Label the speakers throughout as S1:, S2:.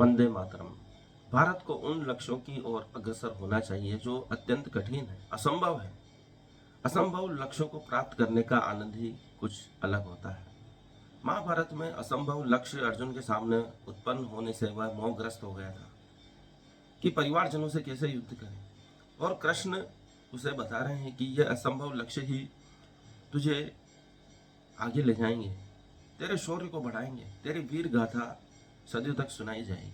S1: वंदे मातरम। भारत को उन लक्ष्यों की ओर अग्रसर होना चाहिए जो अत्यंत कठिन है, असंभव है। असंभव लक्ष्यों को प्राप्त करने का आनंद ही कुछ अलग होता है। महाभारत में असंभव लक्ष्य अर्जुन के सामने उत्पन्न होने से वह मोहग्रस्त हो गया था कि परिवारजनों से कैसे युद्ध करें। और कृष्ण उसे बता रहे हैं कि यह असंभव लक्ष्य ही तुझे आगे ले जाएंगे, तेरे शौर्य को बढ़ाएंगे, तेरी वीर गाथा सदियों तक सुनाई जाएगी।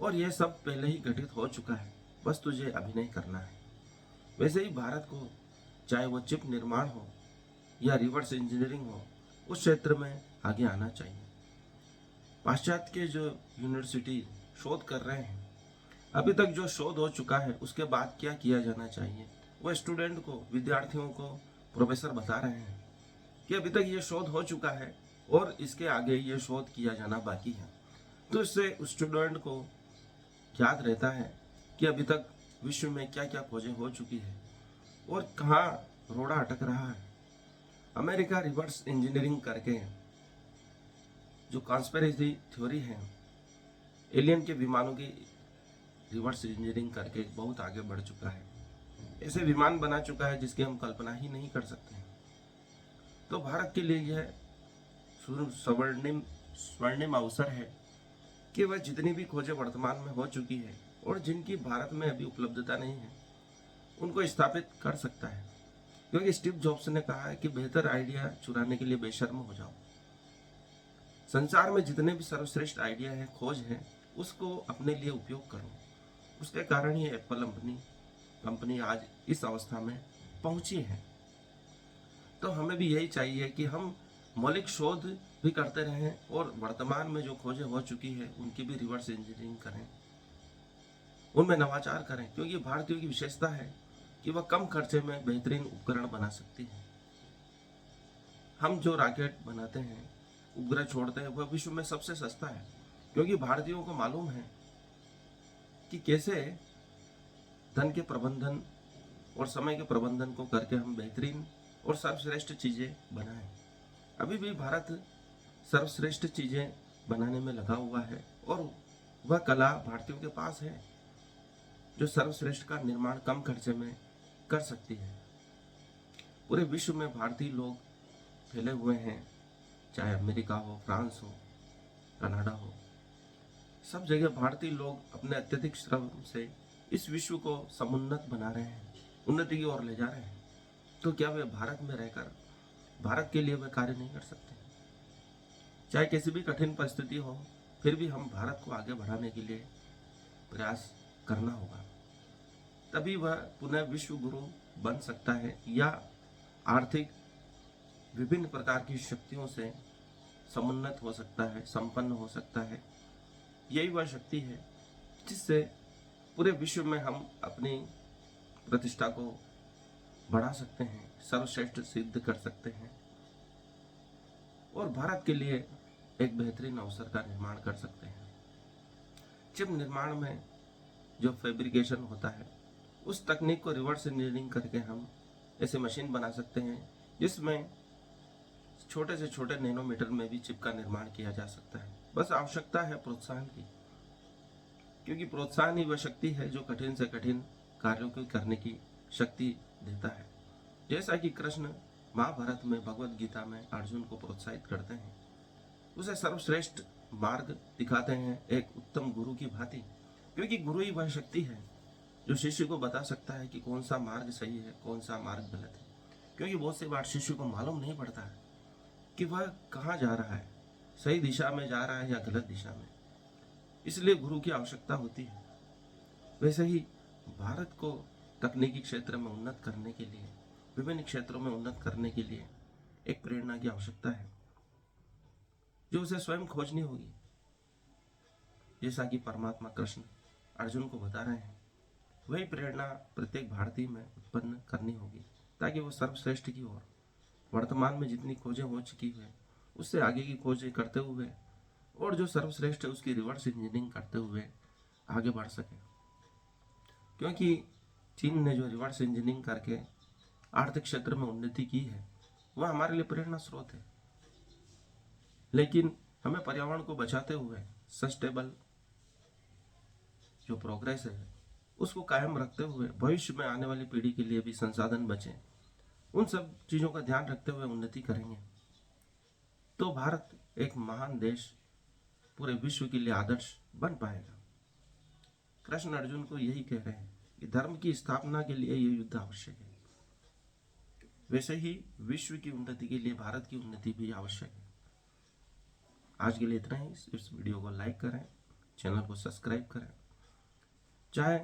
S1: और यह सब पहले ही घटित हो चुका है, बस तुझे अभिनय करना है। वैसे ही भारत को, चाहे वो चिप निर्माण हो या रिवर्स इंजीनियरिंग हो, उस क्षेत्र में आगे आना चाहिए। पाश्चात्य के जो यूनिवर्सिटी शोध कर रहे हैं, अभी तक जो शोध हो चुका है उसके बाद क्या किया जाना चाहिए, वो स्टूडेंट को, विद्यार्थियों को प्रोफेसर बता रहे हैं कि अभी तक ये शोध हो चुका है और इसके आगे ये शोध किया जाना बाकी है। तो इससे स्टूडेंट को याद रहता है कि अभी तक विश्व में क्या क्या खोजें हो चुकी है और कहाँ रोड़ा अटक रहा है। अमेरिका रिवर्स इंजीनियरिंग करके जो कॉन्स्पिरेसी थ्योरी है, एलियन के विमानों की रिवर्स इंजीनियरिंग करके बहुत आगे बढ़ चुका है। ऐसे विमान बना चुका है जिसकी हम कल्पना ही नहीं कर सकते। तो भारत के लिए यह स्वर्णिम स्वर्णिम अवसर है कि वह जितनी भी खोजें वर्तमान में हो चुकी है और जिनकी भारत में अभी उपलब्धता नहीं है, उनको स्थापित कर सकता है। क्योंकि स्टीव जॉब्स ने कहा है कि बेहतर आइडिया चुराने के लिए बेशर्म हो जाओ। संसार में जितने भी सर्वश्रेष्ठ आइडिया है, खोज है, उसको अपने लिए उपयोग करो। उसके कारण ही एप्पल कंपनी आज इस अवस्था में पहुंची है। तो हमें भी यही चाहिए कि हम मौलिक शोध भी करते रहें और वर्तमान में जो खोजें हो चुकी है उनकी भी रिवर्स इंजीनियरिंग करें, उनमें नवाचार करें। क्योंकि भारतीयों की विशेषता है कि वह कम खर्चे में बेहतरीन उपकरण बना सकती है। हम जो रॉकेट बनाते हैं, उपग्रह छोड़ते हैं, वह विश्व में सबसे सस्ता है। क्योंकि भारतीयों को मालूम है कि कैसे धन के प्रबंधन और समय के प्रबंधन को करके हम बेहतरीन और सर्वश्रेष्ठ चीजें बनाएं। अभी भी भारत सर्वश्रेष्ठ चीजें बनाने में लगा हुआ है और वह कला भारतीयों के पास है जो सर्वश्रेष्ठ का निर्माण कम खर्चे में कर सकती है। पूरे विश्व में भारतीय लोग फैले हुए हैं, चाहे अमेरिका हो, फ्रांस हो, कनाडा हो, सब जगह भारतीय लोग अपने अत्यधिक श्रम से इस विश्व को समुन्नत बना रहे हैं, उन्नति की ओर ले जा रहे हैं। तो क्या वे भारत में रहकर भारत के लिए वे कार्य नहीं कर सकते? चाहे किसी भी कठिन परिस्थिति हो, फिर भी हम भारत को आगे बढ़ाने के लिए प्रयास करना होगा। तभी वह पुनः विश्व गुरु बन सकता है या आर्थिक विभिन्न प्रकार की शक्तियों से समुन्नत हो सकता है, संपन्न हो सकता है। यही वह शक्ति है जिससे पूरे विश्व में हम अपनी प्रतिष्ठा को बढ़ा सकते हैं, सर्वश्रेष्ठ सिद्ध कर सकते हैं और भारत के लिए एक बेहतरीन अवसर का निर्माण कर सकते हैं। चिप निर्माण में जो फैब्रिकेशन होता है, उस तकनीक को रिवर्स इंजीनियरिंग करके हम ऐसे मशीन बना सकते हैं जिसमें छोटे से छोटे नैनोमीटर में भी चिप का निर्माण किया जा सकता है। बस आवश्यकता है प्रोत्साहन की, क्योंकि प्रोत्साहन ही वह शक्ति है जो कठिन से कठिन कार्यों को करने की शक्ति देता है। जैसा कि कृष्ण महाभारत में, भगवत गीता में अर्जुन को प्रोत्साहित करते हैं, उसे सर्वश्रेष्ठ मार्ग दिखाते हैं एक उत्तम गुरु की भांति। क्योंकि गुरु ही वह शक्ति है जो शिष्य को बता सकता है कि कौन सा मार्ग सही है, कौन सा मार्ग गलत है। क्योंकि बहुत सी बार शिष्य को मालूम नहीं पड़ता है कि वह कहाँ जा रहा है, सही दिशा में जा रहा है या गलत दिशा में। इसलिए गुरु की आवश्यकता होती है। वैसे ही भारत को तकनीकी क्षेत्र में उन्नत करने के लिए, विभिन्न क्षेत्रों में उन्नत करने के लिए एक प्रेरणा की आवश्यकता है जो उसे स्वयं खोजनी होगी। जैसा कि परमात्मा कृष्ण अर्जुन को बता रहे हैं, वही प्रेरणा प्रत्येक भारतीय में उत्पन्न करनी होगी ताकि वो सर्वश्रेष्ठ की ओर, वर्तमान में जितनी खोजें हो चुकी है उससे आगे की खोजें करते हुए और जो सर्वश्रेष्ठ है उसकी रिवर्स इंजीनियरिंग करते हुए आगे बढ़ सके। क्योंकि चीन ने जो रिवर्स इंजीनियरिंग करके आर्थिक क्षेत्र में उन्नति की है, वह हमारे लिए प्रेरणा स्रोत है। लेकिन हमें पर्यावरण को बचाते हुए सस्टेनेबल जो प्रोग्रेस है उसको कायम रखते हुए भविष्य में आने वाली पीढ़ी के लिए भी संसाधन बचे, उन सब चीज़ों का ध्यान रखते हुए उन्नति करेंगे तो भारत एक महान देश, पूरे विश्व के लिए आदर्श बन पाएगा। कृष्ण अर्जुन को यही कह रहे हैं कि धर्म की स्थापना के लिए ये युद्ध आवश्यक है, वैसे ही विश्व की उन्नति के लिए भारत की उन्नति भी आवश्यक है। आज के लिए इतना ही। इस वीडियो को लाइक करें, चैनल को सब्सक्राइब करें। चाहे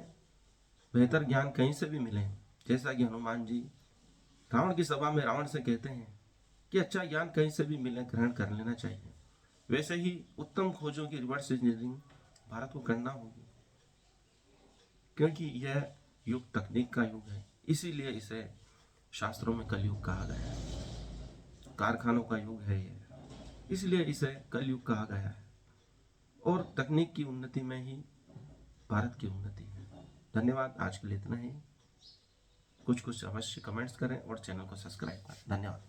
S1: बेहतर ज्ञान कहीं से भी मिले, जैसा कि हनुमान जी रावण की सभा में रावण से कहते हैं कि अच्छा ज्ञान कहीं से भी मिले ग्रहण कर लेना चाहिए, वैसे ही उत्तम खोजों की रिवर्स इंजीनियरिंग भारत को करना होगी, क्योंकि यह युग तकनीक का युग है। इसीलिए इसे शास्त्रों में कलयुग कहा गया है। कारखानों का युग है ये, इसलिए इसे कलयुग कहा गया है। और तकनीक की उन्नति में ही भारत की उन्नति है। धन्यवाद। आज के लिए इतना ही। कुछ अवश्य कमेंट्स करें और चैनल को सब्सक्राइब करें। धन्यवाद।